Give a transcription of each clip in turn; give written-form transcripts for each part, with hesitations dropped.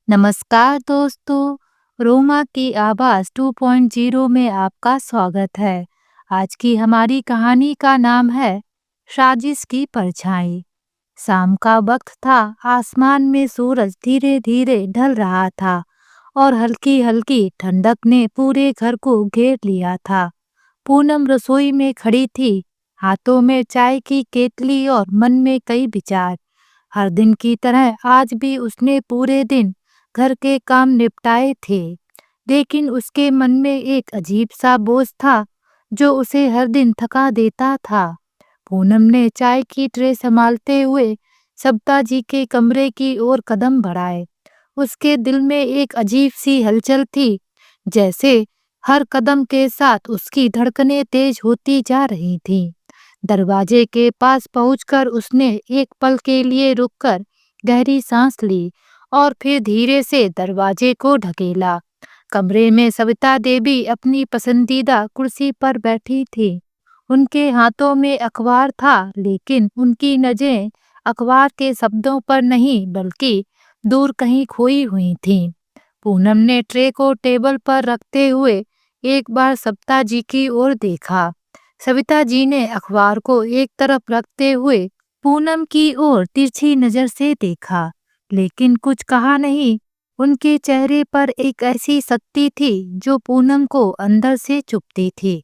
नमस्कार दोस्तों, रोमा की आवाज़ 2.0 में आपका स्वागत है। आज की हमारी कहानी का नाम है साजिश की परछाई। शाम का वक्त था, आसमान में सूरज धीरे-धीरे ढल रहा था और हल्की-हल्की ठंडक ने पूरे घर को घेर लिया था। पूनम रसोई में खड़ी थी, हाथों में चाय की केतली और मन में कई विचार। हर दिन की तरह आज भी उसने पूरे दिन घर के काम निपटाए थे, लेकिन उसके मन में एक अजीब सा बोझ था जो उसे हर दिन थका देता था। पूनम ने चाय की ट्रे संभालते हुए सविता जी के कमरे की ओर कदम बढ़ाए। उसके दिल में एक अजीब सी हलचल थी, जैसे हर कदम के साथ उसकी धड़कनें तेज होती जा रही थीं। दरवाजे के पास पहुंचकर उसने एक पल के लिए रुककर गहरी सांस ली और फिर धीरे से दरवाजे को ढकेला। कमरे में सविता देवी अपनी पसंदीदा कुर्सी पर बैठी थी। उनके हाथों में अखबार था, लेकिन उनकी नजरें अखबार के शब्दों पर नहीं बल्कि दूर कहीं खोई हुई थीं। पूनम ने ट्रे को टेबल पर रखते हुए एक बार सविता जी की ओर देखा। सविता जी ने अखबार को एक तरफ रखते हुए पूनम की ओर तिरछी नजर से देखा, लेकिन कुछ कहा नहीं। उनके चेहरे पर एक ऐसी शक्ति थी जो पूनम को अंदर से चुभती थी।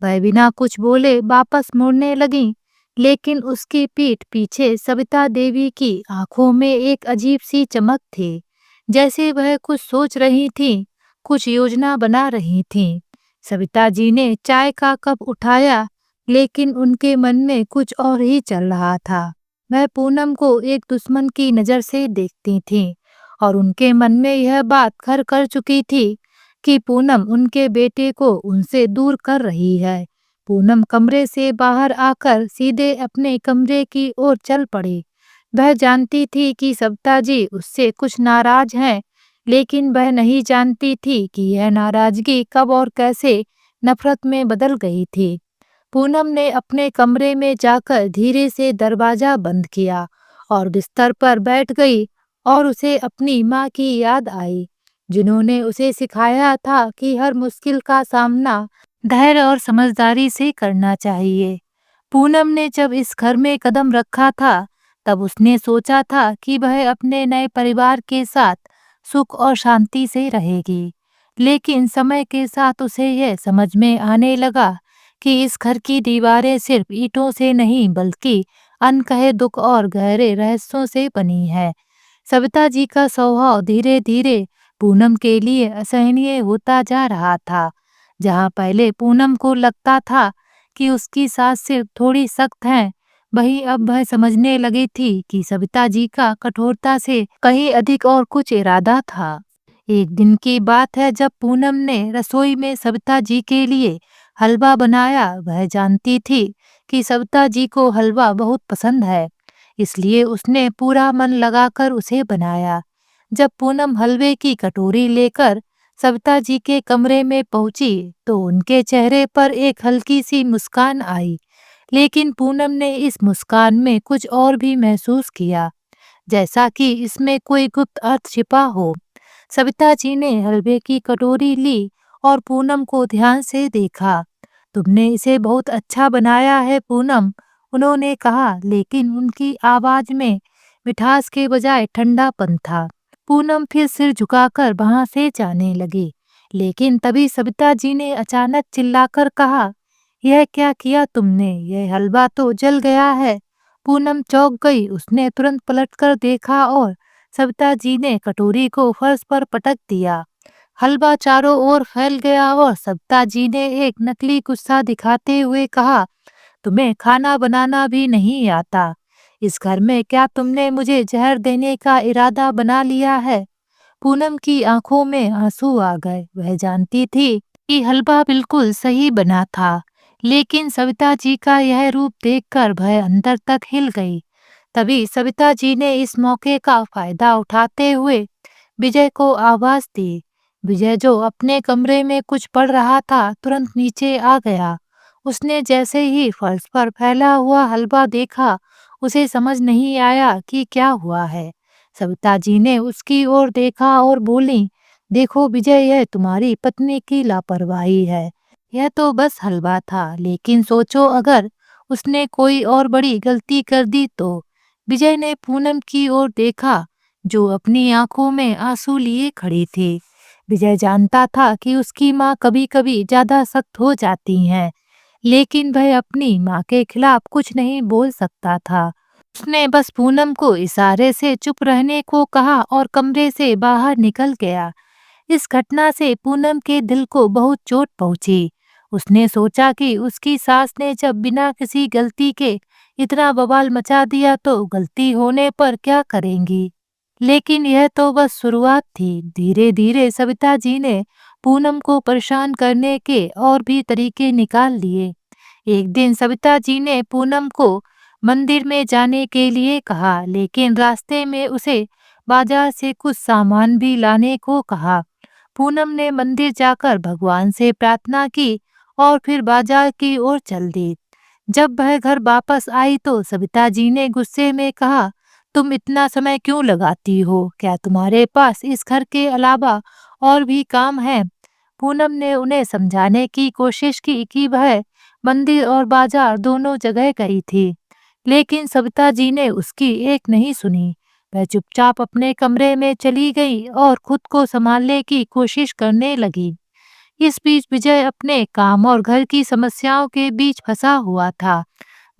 वह बिना कुछ बोले वापस मुड़ने लगी, लेकिन उसकी पीठ पीछे सविता देवी की आंखों में एक अजीब सी चमक थी, जैसे वह कुछ सोच रही थी, कुछ योजना बना रही थी। सविता जी ने चाय का कप उठाया, लेकिन उनके मन में कुछ और ही चल रहा था। वह पूनम को एक दुश्मन की नज़र से देखती थीं और उनके मन में यह बात घर कर चुकी थी कि पूनम उनके बेटे को उनसे दूर कर रही है। पूनम कमरे से बाहर आकर सीधे अपने कमरे की ओर चल पड़ी। वह जानती थी कि सविता जी उससे कुछ नाराज हैं, लेकिन वह नहीं जानती थी कि यह नाराजगी कब और कैसे नफरत में बदल गई थी। पूनम ने अपने कमरे में जाकर धीरे से दरवाजा बंद किया और बिस्तर पर बैठ गई और उसे अपनी माँ की याद आई, जिन्होंने उसे सिखाया था कि हर मुश्किल का सामना धैर्य और समझदारी से करना चाहिए। पूनम ने जब इस घर में कदम रखा था, तब उसने सोचा था कि वह अपने नए परिवार के साथ सुख और शांति से रहेगी। लेकिन समय के साथ उसे यह समझ में आने लगा कि इस घर की दीवारें सिर्फ ईंटों से नहीं बल्कि अनकहे दुख और गहरे रहस्यों से बनी है। सविता जी का स्वभाव धीरे धीरे पूनम के लिए असहनीय होता जा रहा था। जहाँ पहले पूनम को लगता था कि उसकी सास सिर्फ थोड़ी सख्त है, वहीं अब वह समझने लगी थी कि सविता जी का कठोरता से कहीं अधिक और कुछ इरादा था। एक दिन की बात है जब पूनम ने रसोई में सविता जी के लिए हलवा बनाया। वह जानती थी कि सविता जी को हलवा बहुत पसंद है, इसलिए उसने पूरा मन लगाकर उसे बनाया। जब पूनम हलवे की कटोरी लेकर सविता जी के कमरे में पहुंची, तो उनके चेहरे पर एक हल्की सी मुस्कान आई, लेकिन पूनम ने इस मुस्कान में कुछ और भी महसूस किया, जैसा कि इसमें कोई गुप्त अर्थ छिपा हो। सविता जी ने हलवे की कटोरी ली और पूनम को ध्यान से देखा। तुमने इसे बहुत अच्छा बनाया है पूनम, उन्होंने कहा, लेकिन उनकी आवाज में मिठास के बजाय ठंडापन था। पूनम फिर सिर झुकाकर वहां से जाने लगी, लेकिन तभी सविता जी ने अचानक चिल्लाकर कहा, यह क्या किया तुमने? यह हलवा तो जल गया है। पूनम चौंक गई। उसने तुरंत पलटकर देखा और सविता जी ने कटोरी को फर्श पर पटक दिया। हलवा चारों ओर फैल गया और सविता जी ने एक नकली गुस्सा दिखाते हुए कहा, तुम्हें खाना बनाना भी नहीं आता। इस घर में क्या तुमने मुझे जहर देने का इरादा बना लिया है? पूनम की आंखों में आंसू आ गए। वह जानती थी कि हलवा बिल्कुल सही बना था, लेकिन सविता जी का यह रूप देखकर वह अंदर तक हिल गई। तभी सविता जी ने इस मौके का फायदा उठाते हुए विजय को आवाज दी। विजय, जो अपने कमरे में कुछ पढ़ रहा था, तुरंत नीचे आ गया। उसने जैसे ही फर्श पर फैला हुआ हलवा देखा, उसे समझ नहीं आया कि क्या हुआ है। सविता जी ने उसकी ओर देखा और बोली, देखो विजय, यह तुम्हारी पत्नी की लापरवाही है। यह तो बस हलवा था, लेकिन सोचो अगर उसने कोई और बड़ी गलती कर दी तो। विजय ने पूनम की ओर देखा, जो अपनी आंखों में आंसू लिए खड़ी थी। विजय जानता था कि उसकी माँ कभी कभी ज्यादा सख्त हो जाती हैं, लेकिन वह अपनी माँ के खिलाफ कुछ नहीं बोल सकता था। उसने बस पूनम को इशारे से चुप रहने को कहा और कमरे से बाहर निकल गया। इस घटना से पूनम के दिल को बहुत चोट पहुंची। उसने सोचा कि उसकी सास ने जब बिना किसी गलती के इतना बवाल मचा दिया तो गलती होने पर क्या करेंगी। लेकिन यह तो बस शुरुआत थी। धीरे धीरे सविता जी ने पूनम को परेशान करने के और भी तरीके निकाल लिए। एक दिन सविता जी ने पूनम को मंदिर में जाने के लिए कहा, लेकिन रास्ते में उसे बाजार से कुछ सामान भी लाने को कहा। पूनम ने मंदिर जाकर भगवान से प्रार्थना की और फिर बाजार की ओर चल दी। जब वह घर वापस आई तो सविता जी ने गुस्से में कहा, तुम इतना समय क्यों लगाती हो? क्या तुम्हारे पास इस घर के अलावा और भी काम है? पूनम ने उन्हें समझाने की कोशिश की कि वह मंदिर और बाजार दोनों जगह गई थी, लेकिन सविता जी ने उसकी एक नहीं सुनी। वह चुपचाप अपने कमरे में चली गई और खुद को संभालने की कोशिश करने लगी। इस बीच विजय अपने काम और घर की समस्याओं के बीच फंसा हुआ था।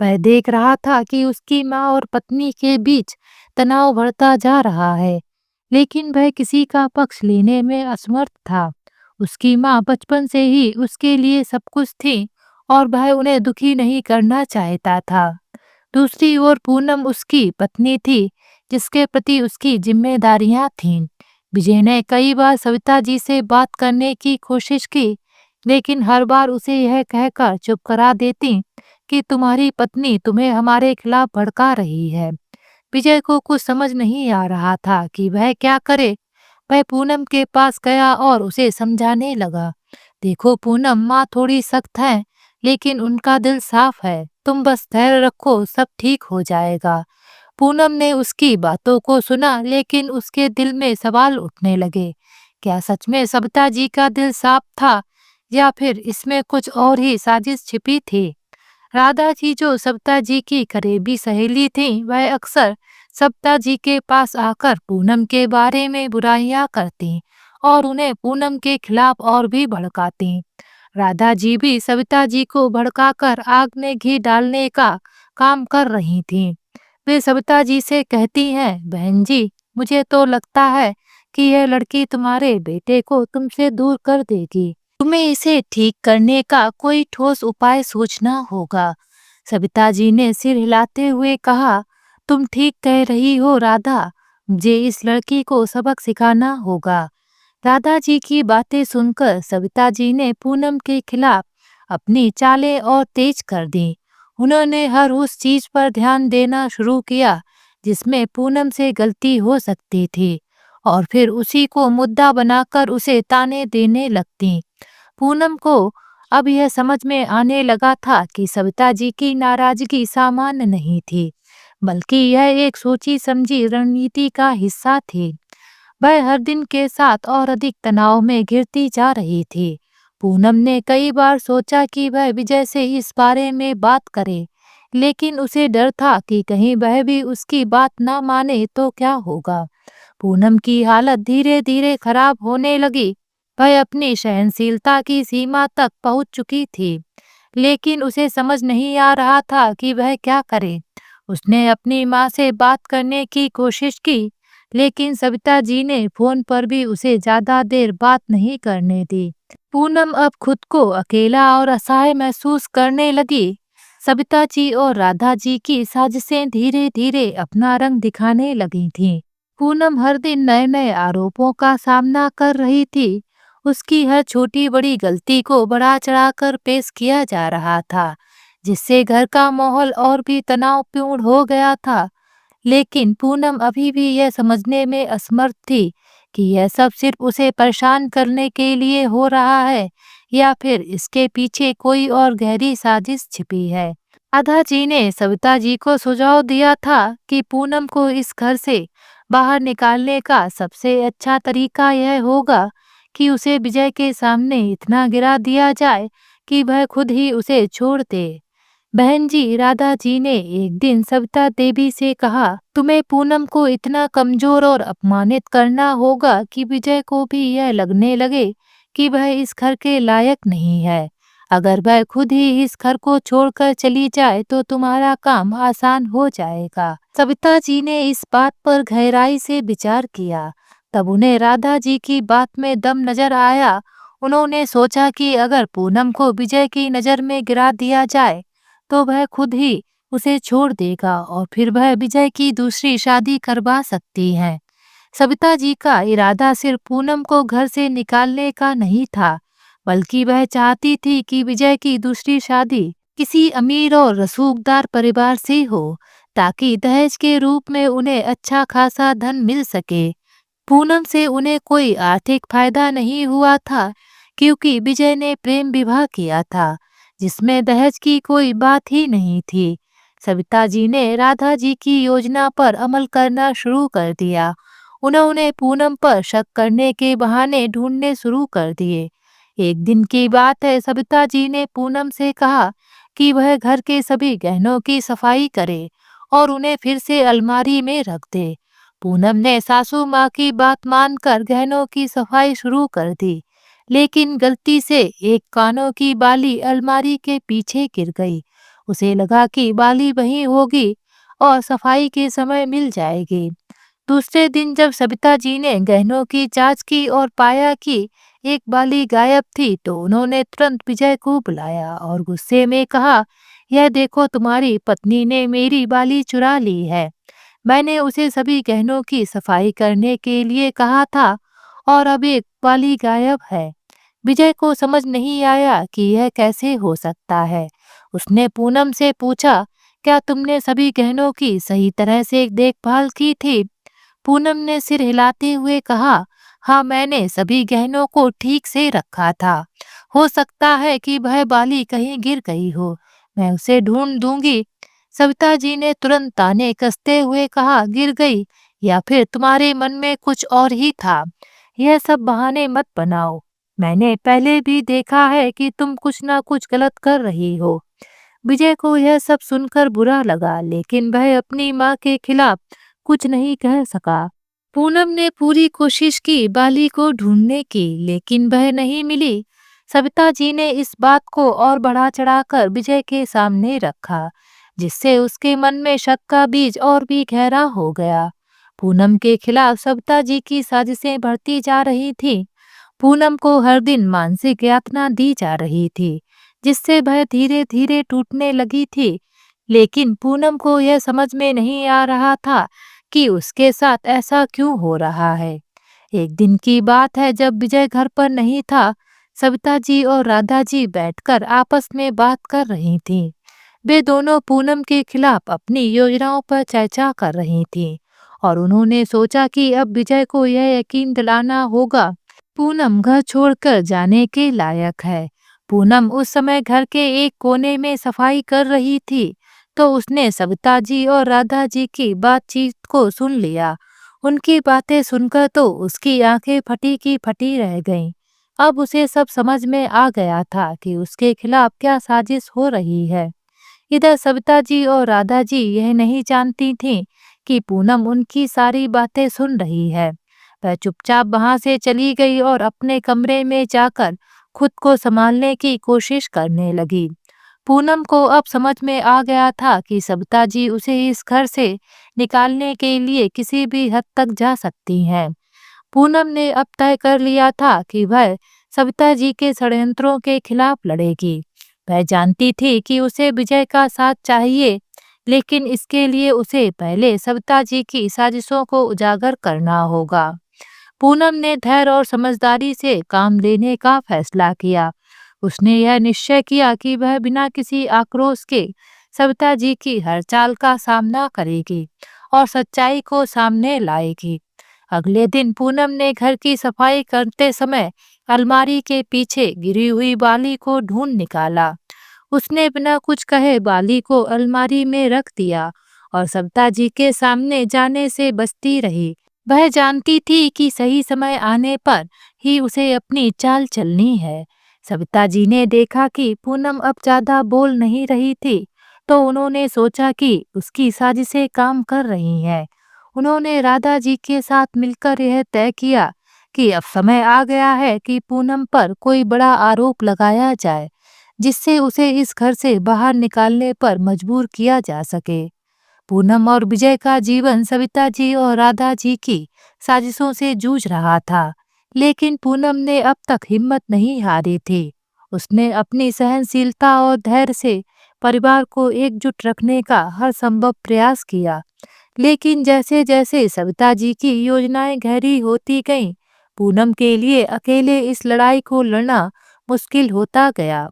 वह देख रहा था कि उसकी माँ और पत्नी के बीच तनाव बढ़ता जा रहा है, लेकिन वह किसी का पक्ष लेने में असमर्थ था। उसकी माँ बचपन से ही उसके लिए सब कुछ थी और वह उन्हें दुखी नहीं करना चाहता था। दूसरी ओर पूनम उसकी पत्नी थी, जिसके प्रति उसकी जिम्मेदारियां थीं। विजय ने कई बार सविता जी से बात करने की कोशिश की, लेकिन हर बार उसे यह कहकर चुप करा देती कि तुम्हारी पत्नी तुम्हें हमारे खिलाफ भड़का रही है। विजय को कुछ समझ नहीं आ रहा था कि वह क्या करे। वह पूनम के पास गया और उसे समझाने लगा, देखो पूनम, माँ थोड़ी सख्त है, लेकिन उनका दिल साफ है। तुम बस धैर्य रखो, सब ठीक हो जाएगा। पूनम ने उसकी बातों को सुना, लेकिन उसके दिल में सवाल उठने लगे। क्या सच में सविता जी का दिल साफ था, या फिर इसमें कुछ और ही साजिश छिपी थी? राधा जी, जो सविता जी की करीबी सहेली थी, वह अक्सर सविता जी के पास आकर पूनम के बारे में बुराइयां करती और उन्हें पूनम के खिलाफ और भी भड़काती। राधा जी भी सविता जी को भड़काकर आग में घी डालने का काम कर रही थीं। वे सविता जी से कहती हैं, बहन जी, मुझे तो लगता है कि यह लड़की तुम्हारे बेटे को तुमसे दूर कर देगी। तुम्हें इसे ठीक करने का कोई ठोस उपाय सोचना होगा। सविता जी ने सिर हिलाते हुए कहा, तुम ठीक कह रही हो राधा, मुझे इस लड़की को सबक सिखाना होगा। राधा जी की बातें सुनकर सविता जी ने पूनम के खिलाफ अपनी चालें और तेज कर दी। उन्होंने हर उस चीज पर ध्यान देना शुरू किया जिसमें पूनम से गलती हो सकती थी, और फिर उसी को मुद्दा बनाकर उसे ताने देने लगती। पूनम को अब यह समझ में आने लगा था कि सविता जी की नाराजगी सामान्य नहीं थी, बल्कि यह एक सोची समझी रणनीति का हिस्सा थी। वह हर दिन के साथ और अधिक तनाव में घिरती जा रही थी। पूनम ने कई बार सोचा कि वह विजय से इस बारे में बात करे, लेकिन उसे डर था कि कहीं वह भी उसकी बात न माने तो क्या होगा। पूनम की हालत धीरे धीरे खराब होने लगी। वह अपनी सहनशीलता की सीमा तक पहुंच चुकी थी, लेकिन उसे समझ नहीं आ रहा था कि वह क्या करे। उसने अपनी माँ से बात करने की कोशिश की, लेकिन सविता जी ने फोन पर भी उसे ज्यादा देर बात नहीं करने दी। पूनम अब खुद को अकेला और असहाय महसूस करने लगी। सविता जी और राधा जी की साजिशें धीरे धीरे अपना रंग दिखाने लगी थीं। पूनम हर दिन नए नए आरोपों का सामना कर रही थी। उसकी हर छोटी बड़ी गलती को बढ़ा चढ़ाकर पेश किया जा रहा था, जिससे घर का माहौल और भी तनावपूर्ण हो गया था। लेकिन पूनम अभी भी यह समझने में असमर्थ थी कि यह सब सिर्फ उसे परेशान करने के लिए हो रहा है, या फिर इसके पीछे कोई और गहरी साजिश छिपी है। राधा जी ने सविता जी को सुझाव दिया था कि पूनम को इस घर से बाहर निकालने का सबसे अच्छा तरीका यह होगा कि उसे विजय के सामने इतना गिरा दिया जाए कि वह खुद ही उसे छोड़ दे। बहन जी, राधा जी ने एक दिन सविता देवी से कहा, तुम्हें पूनम को इतना कमजोर और अपमानित करना होगा कि विजय को भी यह लगने लगे कि वह इस घर के लायक नहीं है। अगर वह खुद ही इस घर को छोड़कर चली जाए तो तुम्हारा काम आसान हो जाएगा। सविता जी ने इस बात पर गहराई से विचार किया। तब उन्हें राधा जी की बात में दम नजर आया। उन्होंने सोचा कि अगर पूनम को विजय की नजर में गिरा दिया जाए तो वह खुद ही उसे छोड़ देगा और फिर वह विजय की दूसरी शादी करवा सकती है। सविता जी का इरादा सिर्फ पूनम को घर से निकालने का नहीं था, बल्कि वह चाहती थी कि विजय की दूसरी शादी किसी अमीर और रसूखदार परिवार से हो, ताकि दहेज के रूप में उन्हें अच्छा खासा धन मिल सके। पूनम से उन्हें कोई आर्थिक फायदा नहीं हुआ था, क्योंकि विजय ने प्रेम विवाह किया था जिसमें दहेज की कोई बात ही नहीं थी। सविता जी ने राधा जी की योजना पर अमल करना शुरू कर दिया। उन्होंने पूनम पर शक करने के बहाने ढूंढने शुरू कर दिए। एक दिन की बात है, सविता जी ने पूनम से कहा कि वह घर के सभी गहनों की सफाई करे और उन्हें फिर से अलमारी में रख दे। पूनम ने सासू माँ की बात मानकर गहनों की सफाई शुरू कर दी, लेकिन गलती से एक कानों की बाली अलमारी के पीछे गिर गई। उसे लगा कि बाली वहीं होगी और सफाई के समय मिल जाएगी। दूसरे दिन जब सविता जी ने गहनों की जांच की और पाया कि एक बाली गायब थी, तो उन्होंने तुरंत विजय को बुलाया और गुस्से में कहा, यह देखो, तुम्हारी पत्नी ने मेरी बाली चुरा ली है। मैंने उसे सभी गहनों की सफाई करने के लिए कहा था और अब एक बाली गायब है। विजय को समझ नहीं आया कि यह कैसे हो सकता है। उसने पूनम से पूछा, क्या तुमने सभी गहनों की सही तरह से देखभाल की थी? पूनम ने सिर हिलाते हुए कहा, हाँ, मैंने सभी गहनों को ठीक से रखा था। हो सकता है कि वह बाली कहीं गिर गई हो, मैं उसे ढूंढ दूंगी। सविता जी ने तुरंत ताने कसते हुए कहा, गिर गई या फिर तुम्हारे मन में कुछ और ही था? यह सब बहाने मत बनाओ। मैंने पहले भी देखा है कि तुम कुछ ना कुछ गलत कर रही हो। विजय को यह सब सुनकर बुरा लगा, लेकिन वह अपनी माँ के खिलाफ कुछ नहीं कह सका। पूनम ने पूरी कोशिश की बाली को ढूंढने की, लेकिन वह नहीं मिली। सविता जी ने इस बात को और बढ़ा चढ़ाकर विजय के सामने रखा, जिससे उसके मन में शक का बीज और भी गहरा हो गया। पूनम के खिलाफ सविता जी की साजिशें बढ़ती जा रही थीं। पूनम को हर दिन मानसिक यातना दी जा रही थी, जिससे वह धीरे धीरे टूटने लगी थी। लेकिन पूनम को यह समझ में नहीं आ रहा था कि उसके साथ ऐसा क्यों हो रहा है। एक दिन की बात है, जब विजय घर पर नहीं था, सविता जी और राधा जी बैठकर आपस में बात कर रही थीं। वे दोनों पूनम के खिलाफ अपनी योजनाओं पर चर्चा कर रही थीं और उन्होंने सोचा कि अब विजय को यह यकीन दिलाना होगा पूनम घर छोड़कर जाने के लायक है। पूनम उस समय घर के एक कोने में सफाई कर रही थी, तो उसने सविता जी और राधा जी की बातचीत को सुन लिया। उनकी बातें सुनकर तो उसकी आंखें फटी की फटी रह गईं। अब उसे सब समझ में आ गया था कि उसके खिलाफ क्या साजिश हो रही है। इधर सविता जी और राधा जी यह नहीं जानती थीं कि पूनम उनकी सारी बातें सुन रही है। वह चुपचाप वहां से चली गई और अपने कमरे में जाकर खुद को संभालने की कोशिश करने लगी। पूनम को अब समझ में आ गया था कि सविता जी उसे इस घर से निकालने के लिए किसी भी हद तक जा सकती हैं। पूनम ने अब तय कर लिया था कि वह सविता जी के षड्यंत्रों के खिलाफ लड़ेगी। वह जानती थी कि उसे विजय का साथ चाहिए, लेकिन इसके लिए उसे पहले सविता जी की साजिशों को उजागर करना होगा। पूनम ने धैर्य और समझदारी से काम लेने का फैसला किया। उसने यह निश्चय किया कि वह बिना किसी आक्रोश के सविता जी की हर चाल का सामना करेगी और सच्चाई को सामने लाएगी। अगले दिन पूनम ने घर की सफाई करते समय अलमारी के पीछे गिरी हुई बाली को ढूंढ निकाला। उसने बिना कुछ कहे बाली को अलमारी में रख दिया और सविता जी के सामने जाने से बचती रही। वह जानती थी कि सही समय आने पर ही उसे अपनी चाल चलनी है। सविता जी ने देखा कि पूनम अब ज्यादा बोल नहीं रही थी, तो उन्होंने सोचा कि उसकी साजिशें काम कर रही हैं। उन्होंने राधा जी के साथ मिलकर यह तय किया कि अब समय आ गया है कि पूनम पर कोई बड़ा आरोप लगाया जाए, जिससे उसे इस घर से बाहर निकालने पर मजबूर किया जा सके। पूनम और विजय का जीवन सविता जी और राधा जी की साजिशों से जूझ रहा था, लेकिन पूनम ने अब तक हिम्मत नहीं हारी थी। उसने अपनी सहनशीलता और धैर्य से परिवार को एकजुट रखने का हर संभव प्रयास किया। लेकिन जैसे जैसे सविता जी की योजनाएं गहरी होती गईं, पूनम के लिए अकेले इस लड़ाई को लड़ना मुश्किल होता गया।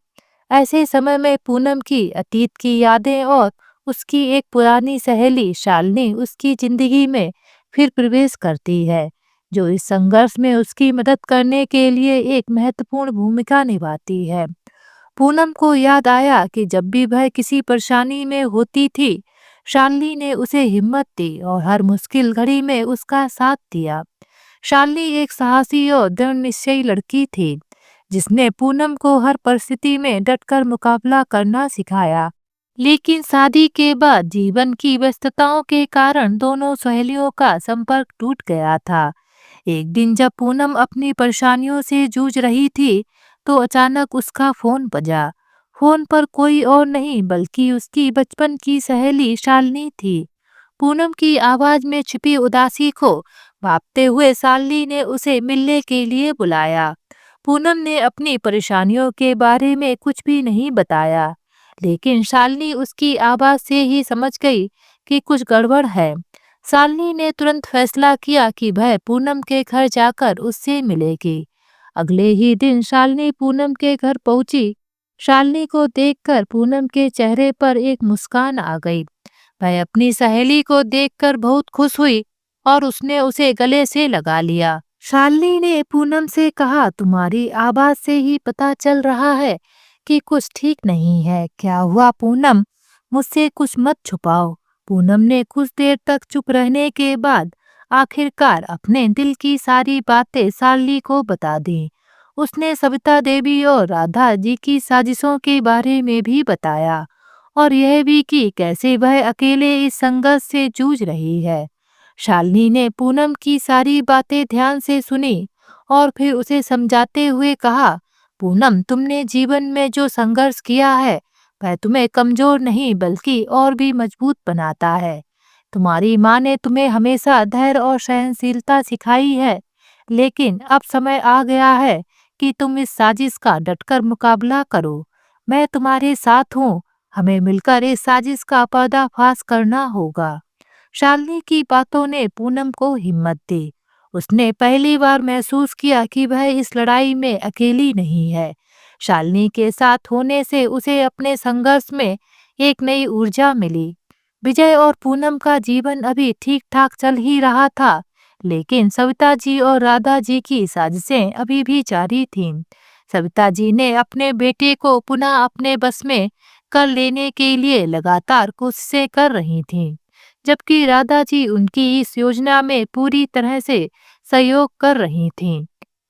ऐसे समय में पूनम की अतीत की यादें और उसकी एक पुरानी सहेली शालिनी उसकी जिंदगी में फिर प्रवेश करती है, जो इस संघर्ष में उसकी मदद करने के लिए एक महत्वपूर्ण भूमिका निभाती है। पूनम को याद आया कि जब भी वह किसी परेशानी में होती थी, शालिनी ने उसे हिम्मत दी और हर मुश्किल घड़ी में उसका साथ दिया। शालिनी एक साहसी और दृढ़ निश्चयी लड़की थी, जिसने पूनम को हर परिस्थिति में डटकर मुकाबला करना सिखाया। लेकिन शादी के बाद जीवन की व्यस्तताओं के कारण दोनों सहेलियों का संपर्क टूट गया था। एक दिन जब पूनम अपनी परेशानियों से जूझ रही थी, तो अचानक उसका फोन बजा। फोन पर कोई और नहीं बल्कि उसकी बचपन की सहेली शालिनी थी। पूनम की आवाज में छिपी उदासी को भांपते हुए शालिनी ने उसे मिलने के लिए बुलाया। पूनम ने अपनी परेशानियों के बारे में कुछ भी नहीं बताया, लेकिन शालिनी उसकी आवाज से ही समझ गई कि कुछ गड़बड़ है। शालिनी ने तुरंत फैसला किया कि वह पूनम के घर जाकर उससे मिलेगी। अगले ही दिन शालिनी पूनम के घर पहुंची। शालिनी को देखकर पूनम के चेहरे पर एक मुस्कान आ गई। वह अपनी सहेली को देखकर बहुत खुश हुई और उसने उसे गले से लगा लिया। शालिनी ने पूनम से कहा, तुम्हारी आवाज से ही पता चल रहा है कि कुछ ठीक नहीं है। क्या हुआ पूनम? मुझसे कुछ मत छुपाओ। पूनम ने कुछ देर तक चुप रहने के बाद आखिरकार अपने दिल की सारी बातें शालिनी को बता दी। उसने सविता देवी और राधा जी की साजिशों के बारे में भी बताया, और यह भी कि कैसे वह अकेले इस संघर्ष से जूझ रही है। शालिनी ने पूनम की सारी बातें ध्यान से सुनी और फिर उसे समझाते हुए कहा, पूनम, तुमने जीवन में जो संघर्ष किया है वह तुम्हें कमजोर नहीं बल्कि और भी मजबूत बनाता है। तुम्हारी माँ ने तुम्हें हमेशा धैर्य और सहनशीलता सिखाई है, लेकिन अब समय आ गया है कि तुम इस साजिश का डटकर मुकाबला करो। मैं तुम्हारे साथ हूँ। हमें मिलकर इस साजिश का पर्दाफाश करना होगा। शालिनी की बातों ने पूनम को हिम्मत दी। उसने पहली बार महसूस किया कि वह इस लड़ाई में अकेली नहीं है। शालिनी के साथ होने से उसे अपने संघर्ष में एक नई ऊर्जा मिली। विजय और पूनम का जीवन अभी ठीक ठाक चल ही रहा था, लेकिन सविता जी और राधा जी की साजिशें अभी भी जारी थीं। सविता जी ने अपने बेटे को पुनः अपने बस में कर लेने के लिए लगातार कोशिशें कर रही थीं, जबकि राधा जी उनकी इस योजना में पूरी तरह से सहयोग कर रही थीं।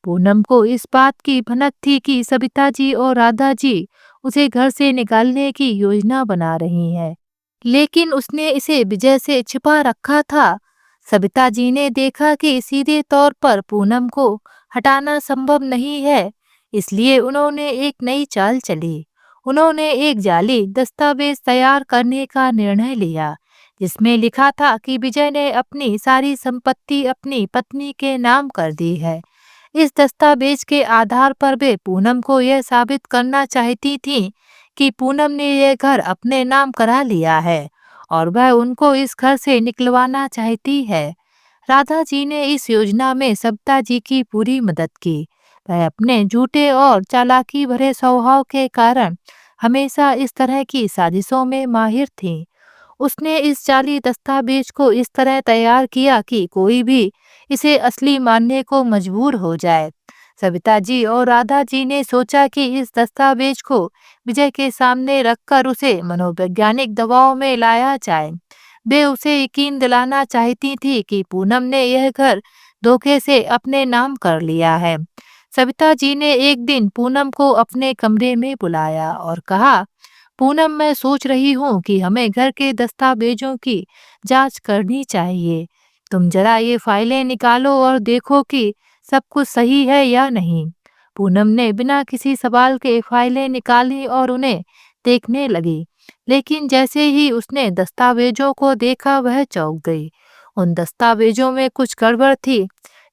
पूनम को इस बात की भनक थी कि सविता जी और राधा जी उसे घर से निकालने की योजना बना रही हैं, लेकिन उसने इसे विजय से छिपा रखा था। सविता जी ने देखा कि सीधे तौर पर पूनम को हटाना संभव नहीं है, इसलिए उन्होंने एक नई चाल चली। उन्होंने एक जाली दस्तावेज तैयार करने का निर्णय लिया, जिसमें लिखा था कि विजय ने अपनी सारी संपत्ति अपनी पत्नी के नाम कर दी है। इस दस्तावेज के आधार पर वे पूनम को यह साबित करना चाहती थीं कि पूनम ने यह घर अपने नाम करा लिया है और वह उनको इस घर से निकलवाना चाहती है। राधा जी ने इस योजना में सविता जी की पूरी मदद की। वह अपने झूठे और चालाकी भरे स्वभाव के कारण हमेशा इस तरह की साजिशों में माहिर थी। उसने इस जाली दस्तावेज को इस तरह तैयार किया कि कोई भी इसे असली मानने को मजबूर हो जाए। सविता जी और राधा जी ने सोचा कि इस दस्तावेज को विजय के सामने रखकर उसे मनोवैज्ञानिक दबाव में लाया जाए। वे उसे यकीन दिलाना चाहती थी कि पूनम ने यह घर धोखे से अपने नाम कर लिया है। सविता जी ने एक दिन पूनम को अपने कमरे में बुलाया और कहा, पूनम, मैं सोच रही हूँ कि हमें घर के दस्तावेजों की जांच करनी चाहिए। तुम जरा ये फाइलें निकालो और देखो कि सब कुछ सही है या नहीं। पूनम ने बिना किसी सवाल के फाइलें निकाली और उन्हें देखने लगी, लेकिन जैसे ही उसने दस्तावेजों को देखा वह चौंक गई। उन दस्तावेजों में कुछ गड़बड़ थी,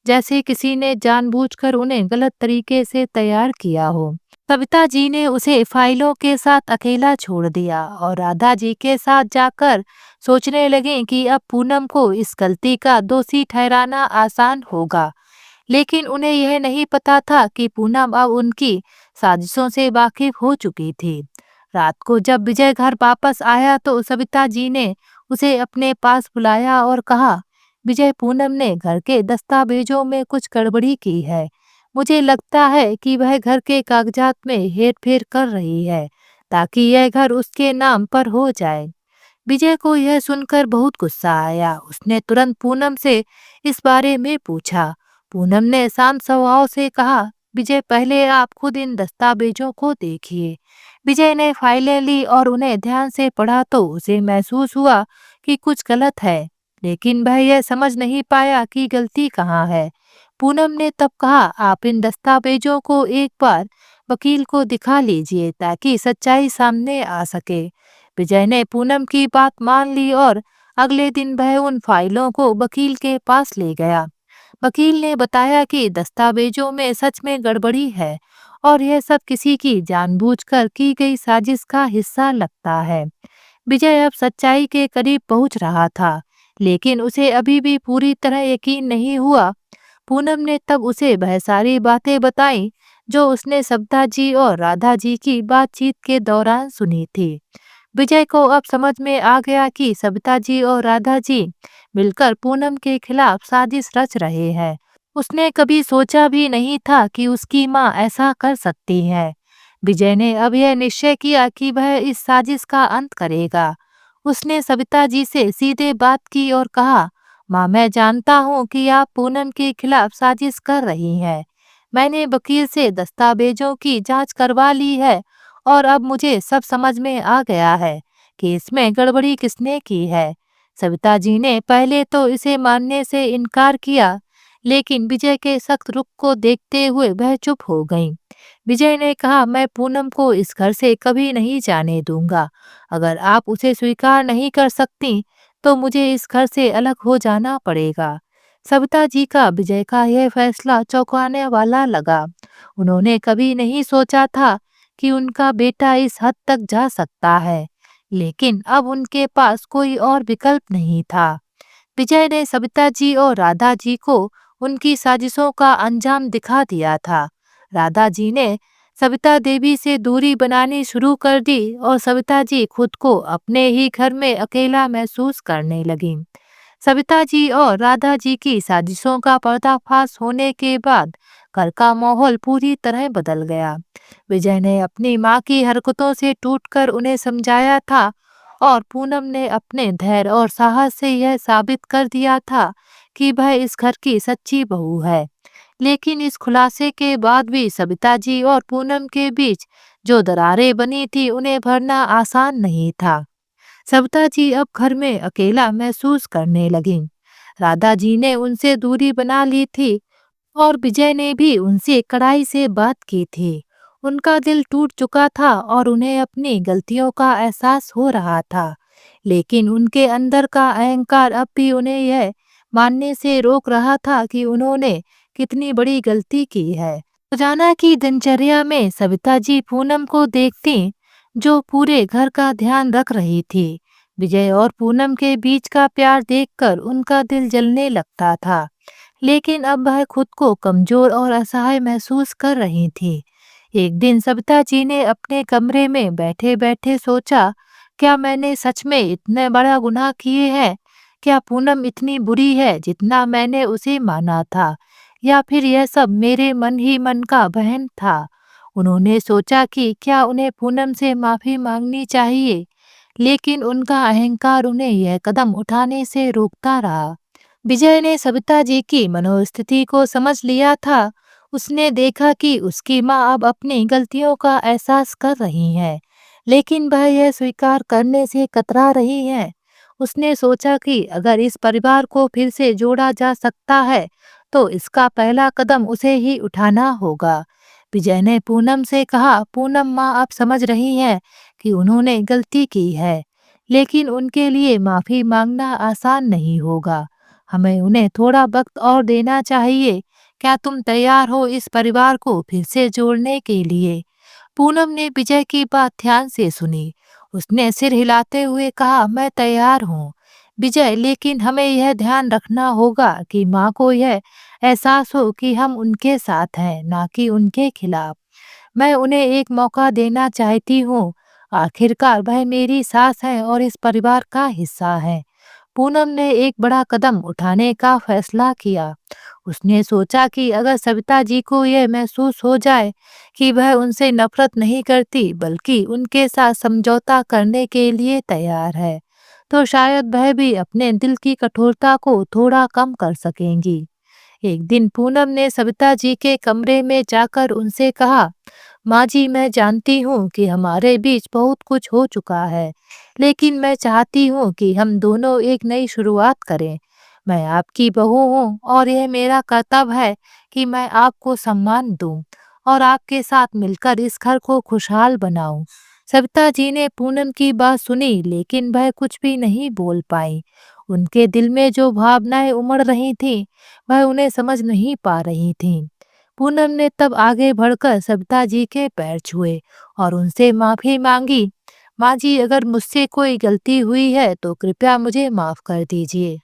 जैसे किसी ने जानबूझकर उन्हें गलत तरीके से तैयार किया हो। सविता जी ने उसे फाइलों के साथ अकेला छोड़ दिया और राधा जी के साथ जाकर सोचने लगी कि अब पूनम को इस गलती का दोषी ठहराना आसान होगा। लेकिन उन्हें यह नहीं पता था कि पूनम अब उनकी साजिशों से वाकिफ हो चुकी थी। रात को जब विजय घर वापस आया तो सविता जी ने उसे अपने पास बुलाया और कहा, विजय, पूनम ने घर के दस्तावेजों में कुछ गड़बड़ी की है। मुझे लगता है कि वह घर के कागजात में हेरफेर कर रही है ताकि यह घर उसके नाम पर हो जाए। विजय को यह सुनकर बहुत गुस्सा आया। उसने तुरंत पूनम से इस बारे में पूछा। पूनम ने शांत स्वभाव से कहा, विजय, पहले आप खुद इन दस्तावेजों को देखिए। विजय ने फाइलें ली और उन्हें ध्यान से पढ़ा तो उसे महसूस हुआ कि कुछ गलत है, लेकिन वह यह समझ नहीं पाया कि गलती कहाँ है। पूनम ने तब कहा, आप इन दस्तावेजों को एक बार वकील को दिखा लीजिए ताकि सच्चाई सामने आ सके। विजय ने पूनम की बात मान ली और अगले दिन वह उन फाइलों को वकील के पास ले गया। वकील ने बताया कि दस्तावेजों में सच में गड़बड़ी है और यह सब किसी की जानबूझकर की गई साजिश का हिस्सा लगता है। विजय अब सच्चाई के करीब पहुंच रहा था, लेकिन उसे अभी भी पूरी तरह यकीन नहीं हुआ। पूनम ने तब उसे वह सारी बातें बताई जो उसने सविता जी और राधा जी की बातचीत के दौरान सुनी थी। विजय को अब समझ में आ गया कि सविता जी और राधा जी मिलकर पूनम के खिलाफ साजिश रच रहे हैं। उसने कभी सोचा भी नहीं था कि उसकी माँ ऐसा कर सकती है। विजय ने अब यह निश्चय किया कि वह इस साजिश का अंत करेगा। उसने सविता जी से सीधे बात की और कहा, माँ, मैं जानता हूँ कि आप पूनम के खिलाफ साजिश कर रही हैं। मैंने वकील से दस्तावेजों की जांच करवा ली है और अब मुझे सब समझ में आ गया है कि इसमें गड़बड़ी किसने की है। सविता जी ने पहले तो इसे मानने से इनकार किया, लेकिन विजय के सख्त रुख को देखते हुए वह चुप हो गईं। विजय ने कहा, मैं पूनम को इस घर से कभी नहीं जाने दूंगा। अगर आप उसे स्वीकार नहीं कर सकती तो मुझे इस घर से अलग हो जाना पड़ेगा। सविता जी का विजय का यह फैसला चौंकाने वाला लगा। उन्होंने कभी नहीं सोचा था कि उनका बेटा इस हद तक जा सकता है, लेकिन अब उनके पास कोई और विकल्प नहीं था। विजय ने सविता जी और राधा जी को उनकी साजिशों का अंजाम दिखा दिया था। राधा जी ने सविता देवी से दूरी बनानी शुरू कर दी और सविता जी खुद को अपने ही घर में अकेला महसूस करने लगीं। सविता जी और राधा जी की साजिशों का पर्दाफाश होने के बाद घर का माहौल पूरी तरह बदल गया। विजय ने अपनी माँ की हरकतों से टूटकर उन्हें समझाया था और पूनम ने अपने धैर्य और साहस से यह साबित कर दिया था कि वह इस घर की सच्ची बहू है। लेकिन इस खुलासे के बाद भी सविता जी और पूनम के बीच जो दरारें बनी थी उन्हें भरना आसान नहीं था। सविता जी अब घर में अकेला महसूस करने लगीं। राधा जी ने उनसे दूरी बना ली थी और विजय ने भी उनसे कड़ाई से बात की थी। उनका दिल टूट चुका था और उन्हें अपनी गलतियों का एहसास हो रहा था, लेकिन उनके अंदर का अहंकार अब भी उन्हें यह मानने से रोक रहा था कि उन्होंने कितनी बड़ी गलती की है। रोजाना की दिनचर्या में सविता जी पूनम को देखती, जो पूरे घर का ध्यान रख रही थी। विजय और पूनम के बीच का प्यार देखकर उनका दिल जलने लगता था, लेकिन अब वह खुद को कमजोर और असहाय महसूस कर रही थी। एक दिन सविता जी ने अपने कमरे में बैठे बैठे सोचा, क्या मैंने सच में इतने बड़ा गुनाह किए हैं? क्या पूनम इतनी बुरी है जितना मैंने उसे माना था, या फिर यह सब मेरे मन ही मन का वहम था? उन्होंने सोचा कि क्या उन्हें पूनम से माफी मांगनी चाहिए, लेकिन उनका अहंकार उन्हें यह कदम उठाने से रोकता रहा। विजय ने सविता जी की मनोस्थिति को समझ लिया था। उसने देखा कि उसकी माँ अब अपनी गलतियों का एहसास कर रही हैं, लेकिन वह यह स्वीकार करने से कतरा रही है। उसने सोचा कि अगर इस परिवार को फिर से जोड़ा जा सकता है, तो इसका पहला कदम उसे ही उठाना होगा। विजय ने पूनम से कहा, पूनम माँ आप समझ रही हैं कि उन्होंने गलती की है, लेकिन उनके लिए माफी मांगना आसान नहीं होगा। हमें उन्हें थोड़ा वक्त और देना चाहिए। क्या तुम तैयार हो इस परिवार को फिर से जोड़ने के लिए? पूनम ने विजय की बात ध्यान से सुनी। उसने सिर हिलाते हुए कहा, मैं तैयार हूँ विजय, लेकिन हमें यह ध्यान रखना होगा कि माँ को यह एहसास हो कि हम उनके साथ हैं, ना कि उनके खिलाफ। मैं उन्हें एक मौका देना चाहती हूँ। आखिरकार वह मेरी सास है और इस परिवार का हिस्सा है। पूनम ने एक बड़ा कदम उठाने का फैसला किया। उसने सोचा कि अगर सविता जी को यह महसूस हो जाए कि वह उनसे नफरत नहीं करती बल्कि उनके साथ समझौता करने के लिए तैयार है, तो शायद वह भी अपने दिल की कठोरता को थोड़ा कम कर सकेंगी। एक दिन पूनम ने सविता जी के कमरे में जाकर उनसे कहा, माँ जी मैं जानती हूँ कि हमारे बीच बहुत कुछ हो चुका है, लेकिन मैं चाहती हूँ कि हम दोनों एक नई शुरुआत करें। मैं आपकी बहू हूँ और यह मेरा कर्तव्य है कि मैं आपको सम्मान दूं और आपके साथ मिलकर इस घर को खुशहाल बनाऊं। सविता जी ने पूनम की बात सुनी, लेकिन वह कुछ भी नहीं बोल पाई। उनके दिल में जो भावनाएं उमड़ रही थीं, वह उन्हें समझ नहीं पा रही थीं। पूनम ने तब आगे बढ़कर सविता जी के पैर छुए और उनसे माफी मांगी। माँ जी अगर मुझसे कोई गलती हुई है तो कृपया मुझे माफ कर दीजिए।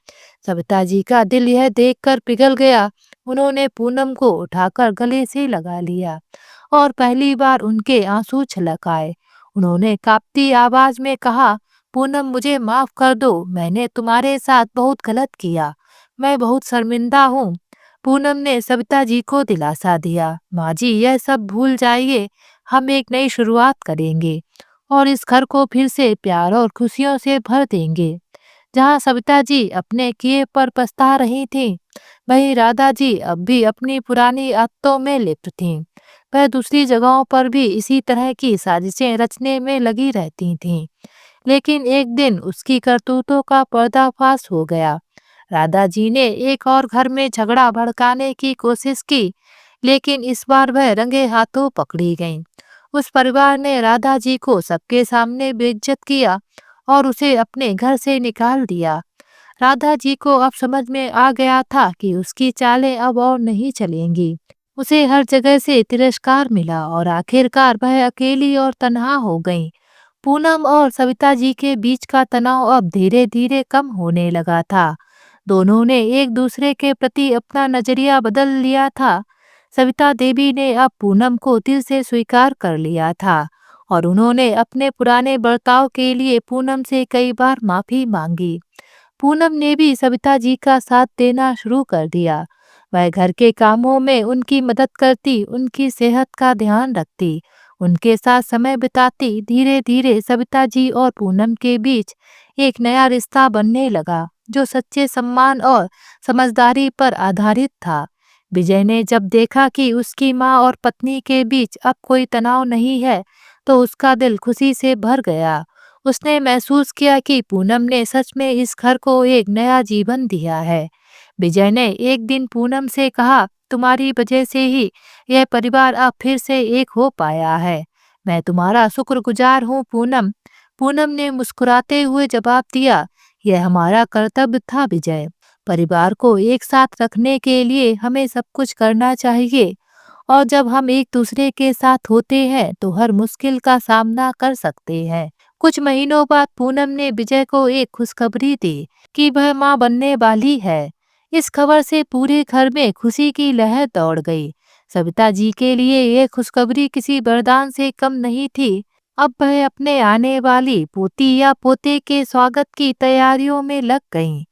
सविता जी का दिल यह देखकर पिघल गया। उन्होंने पूनम को उठाकर गले से लगा लिया और पहली बार उनके आंसू छलक आए। उन्होंने कांपती आवाज में कहा, पूनम मुझे माफ कर दो, मैंने तुम्हारे साथ बहुत गलत किया। मैं बहुत शर्मिंदा हूँ। पूनम ने सविता जी को दिलासा दिया, माँ जी यह सब भूल जाइए, हम एक नई शुरुआत करेंगे और इस घर को फिर से प्यार और खुशियों से भर देंगे। जहाँ सविता जी अपने किए पर पछता रही थीं, वहीं राधा जी अब भी अपनी पुरानी आदतों में लिप्त थीं। वह दूसरी जगहों पर भी इसी तरह की साजिशें रचने में लगी रहती थीं। लेकिन एक दिन उसकी करतूतों का पर्दाफाश हो गया। राधा जी ने एक और घर में झगड़ा भड़काने की कोशिश की, लेकिन इस बार वह रंगे हाथों पकड़ी गईं। उस परिवार ने राधा जी को सबके सामने बेइज्जत किया और उसे अपने घर से निकाल दिया। राधा जी को अब समझ में आ गया था कि उसकी चालें अब और नहीं चलेंगी। उसे हर जगह से तिरस्कार मिला और आखिरकार वह अकेली और तन्हा हो गई। पूनम और सविता जी के बीच का तनाव अब धीरे धीरे कम होने लगा था। दोनों ने एक दूसरे के प्रति अपना नजरिया बदल लिया था। सविता देवी ने अब पूनम को दिल से स्वीकार कर लिया था और उन्होंने अपने पुराने बर्ताव के लिए पूनम से कई बार माफी मांगी। पूनम ने भी सविता जी का साथ देना शुरू कर दिया। वह घर के कामों में उनकी मदद करती, उनकी सेहत का ध्यान रखती, उनके साथ समय बिताती। धीरे धीरे सविता जी और पूनम के बीच एक नया रिश्ता बनने लगा, जो सच्चे सम्मान और समझदारी पर आधारित था। विजय ने जब देखा कि उसकी माँ और पत्नी के बीच अब कोई तनाव नहीं है, तो उसका दिल खुशी से भर गया। उसने महसूस किया कि पूनम ने सच में इस घर को एक नया जीवन दिया है। विजय ने एक दिन पूनम से कहा, तुम्हारी वजह से ही यह परिवार अब फिर से एक हो पाया है। मैं तुम्हारा शुक्रगुजार हूँ पूनम। पूनम ने मुस्कुराते हुए जवाब दिया, यह हमारा कर्तव्य था विजय। परिवार को एक साथ रखने के लिए हमें सब कुछ करना चाहिए और जब हम एक दूसरे के साथ होते हैं तो हर मुश्किल का सामना कर सकते हैं। कुछ महीनों बाद पूनम ने विजय को एक खुशखबरी दी कि वह मां बनने वाली है। इस खबर से पूरे घर में खुशी की लहर दौड़ गई। सविता जी के लिए यह खुशखबरी किसी वरदान से कम नहीं थी। अब वह अपने आने वाली पोती या पोते के स्वागत की तैयारियों में लग गईं।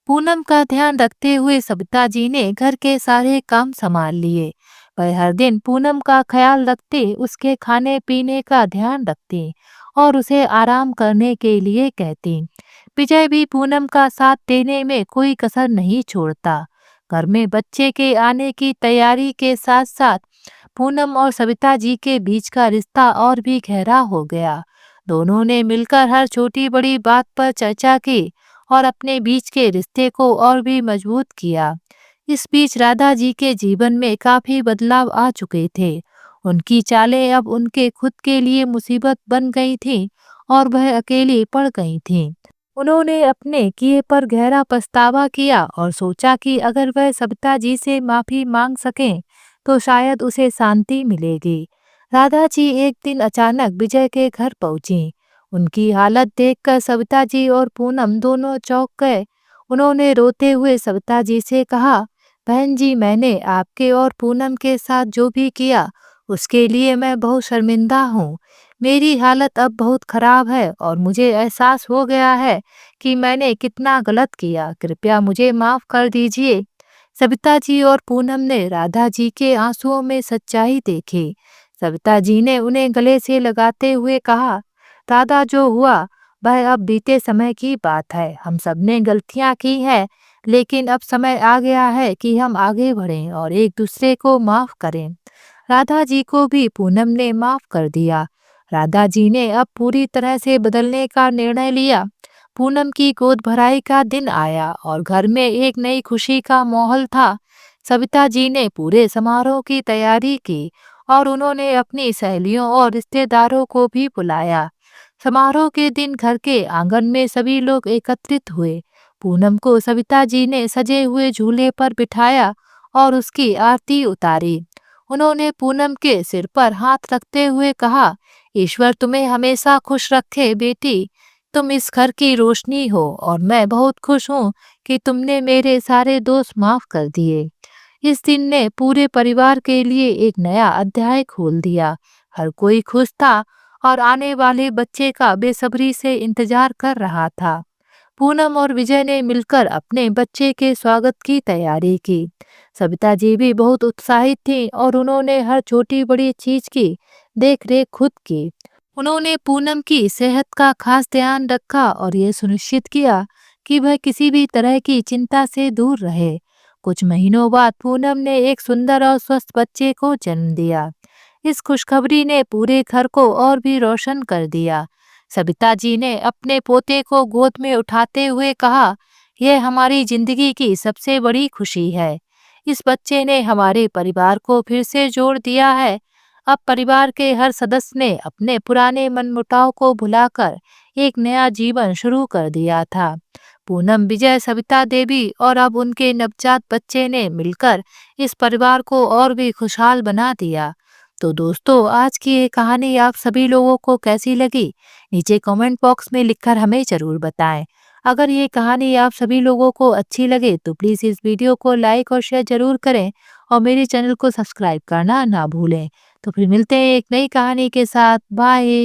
पूनम का ध्यान रखते हुए सविता जी ने घर के सारे काम संभाल लिए। वह हर दिन पूनम का ख्याल रखते, उसके खाने पीने का ध्यान रखती और उसे आराम करने के लिए कहती। विजय भी पूनम का साथ देने में कोई कसर नहीं छोड़ता। घर में बच्चे के आने की तैयारी के साथ साथ पूनम और सविता जी के बीच का रिश्ता और भी गहरा हो गया। दोनों ने मिलकर हर छोटी बड़ी बात पर चर्चा की और अपने बीच के रिश्ते को और भी मजबूत किया। इस बीच राधा जी के जीवन में काफी बदलाव आ चुके थे। उनकी चालें अब उनके खुद के लिए मुसीबत बन गई थीं और वह अकेली पड़ गई थीं। उन्होंने अपने किए पर गहरा पछतावा किया और सोचा कि अगर वह सविता जी से माफी मांग सकें तो शायद उसे शांति मिलेगी। राधा जी एक दिन अचानक विजय के घर पहुंची। उनकी हालत देखकर सविता जी और पूनम दोनों चौंक गए। उन्होंने रोते हुए सविता जी से कहा, बहन जी, मैंने आपके और पूनम के साथ जो भी किया उसके लिए मैं बहुत शर्मिंदा हूँ। मेरी हालत अब बहुत खराब है और मुझे एहसास हो गया है कि मैंने कितना गलत किया। कृपया मुझे माफ कर दीजिए। सविता जी और पूनम ने राधा जी के आंसुओं में सच्चाई देखी। सविता जी ने उन्हें गले से लगाते हुए कहा, राधा, जो हुआ वह अब बीते समय की बात है। हम सबने गलतियां की हैं, लेकिन अब समय आ गया है कि हम आगे बढ़ें और एक दूसरे को माफ करें। राधा जी को भी पूनम ने माफ कर दिया। राधा जी ने अब पूरी तरह से बदलने का निर्णय लिया। पूनम की गोद भराई का दिन आया और घर में एक नई खुशी का माहौल था। सविता जी ने पूरे समारोह की तैयारी की और उन्होंने अपनी सहेलियों और रिश्तेदारों को भी बुलाया। समारोह के दिन घर के आंगन में सभी लोग एकत्रित हुए। पूनम को सविता जी ने सजे हुए झूले पर बिठाया और उसकी आरती उतारी। उन्होंने पूनम के सिर पर हाथ रखते हुए कहा, ईश्वर तुम्हें हमेशा खुश रखे बेटी। तुम इस घर की रोशनी हो और मैं बहुत खुश हूँ कि तुमने मेरे सारे दोष माफ कर दिए। इस दिन ने पूरे परिवार के लिए एक नया अध्याय खोल दिया। हर कोई खुश था और आने वाले बच्चे का बेसब्री से इंतजार कर रहा था। पूनम और विजय ने मिलकर अपने बच्चे के स्वागत की तैयारी की। सविता जी भी बहुत उत्साहित थीं और उन्होंने हर छोटी बड़ी चीज की देख रेख खुद की। उन्होंने पूनम की सेहत का खास ध्यान रखा और ये सुनिश्चित किया कि वह किसी भी तरह की चिंता से दूर रहे। कुछ महीनों बाद पूनम ने एक सुंदर और स्वस्थ बच्चे को जन्म दिया। इस खुशखबरी ने पूरे घर को और भी रोशन कर दिया। सविता जी ने अपने पोते को गोद में उठाते हुए कहा, यह हमारी जिंदगी की सबसे बड़ी खुशी है। इस बच्चे ने हमारे परिवार को फिर से जोड़ दिया है। अब परिवार के हर सदस्य ने अपने पुराने मनमुटाव को भुलाकर एक नया जीवन शुरू कर दिया था। पूनम, विजय, सविता देवी और अब उनके नवजात बच्चे ने मिलकर इस परिवार को और भी खुशहाल बना दिया। तो दोस्तों, आज की ये कहानी आप सभी लोगों को कैसी लगी? नीचे कमेंट बॉक्स में लिखकर हमें जरूर बताएं। अगर ये कहानी आप सभी लोगों को अच्छी लगे तो प्लीज़ इस वीडियो को लाइक और शेयर जरूर करें और मेरे चैनल को सब्सक्राइब करना ना भूलें। तो फिर मिलते हैं एक नई कहानी के साथ। बाय।